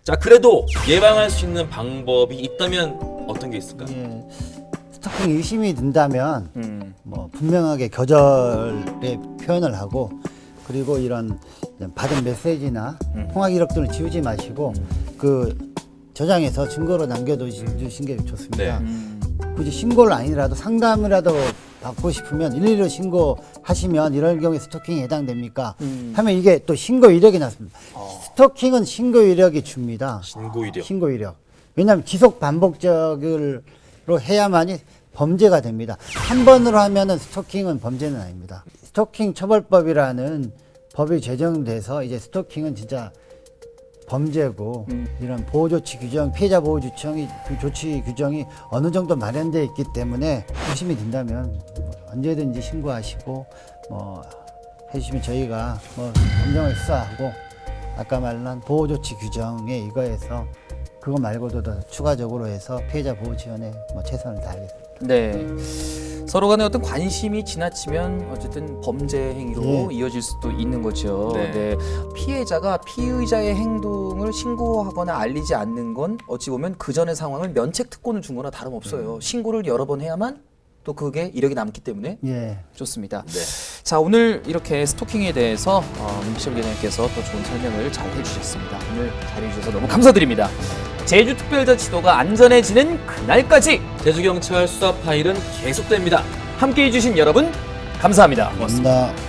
자, 그래도 예방할 수 있는 방법이 있다면 어떤 게 있을까요? 스토킹 의심이 든다면 뭐 분명하게 거절의 표현을 하고 그리고 이런 받은 메시지나 통화 기록들을 지우지 마시고 그 저장해서 증거로 남겨두신 게 좋습니다. 굳이 신고를 아니라도 상담이라도 받고 싶으면 112로 신고하시면 이런 경우에 스토킹에 해당됩니까? 하면 이게 또 신고 이력이 났습니다. 스토킹은 신고 이력이 줍니다. 신고 이력. 왜냐하면 지속 반복적으로 해야만이 범죄가 됩니다. 한 번으로 하면은 스토킹은 범죄는 아닙니다. 스토킹 처벌법이라는 법이 제정돼서 이제 스토킹은 진짜 범죄고 이런 보호조치 규정, 피해자 보호조치 규정이 어느 정도 마련되어 있기 때문에 의심이 든다면 언제든지 신고하시고 뭐 해주시면 저희가 뭐 검정을 수사하고 아까 말한 보호조치 규정에 이거에서 그거 말고도 더 추가적으로 해서 피해자 보호 지원에 뭐 최선을 다하겠습니다. 네. 서로 간의 어떤 관심이 지나치면 어쨌든 범죄 행위로 이어질 수도 있는 거죠. 네. 피해자가 피의자의 행동을 신고하거나 알리지 않는 건 어찌 보면 그 전의 상황을 면책 특권을 준 거나 다름없어요. 신고를 여러 번 해야만 또 그게 이력이 남기 때문에 예. 좋습니다. 자, 오늘 이렇게 스토킹에 대해서 문기철 계장님께서 또 좋은 설명을 잘 해주셨습니다. 오늘 자리해주셔서 너무 감사드립니다. 제주특별자치도가 안전해지는 그날까지 제주경찰 수사 파일은 계속됩니다. 함께해 주신 여러분 감사합니다. 고맙습니다.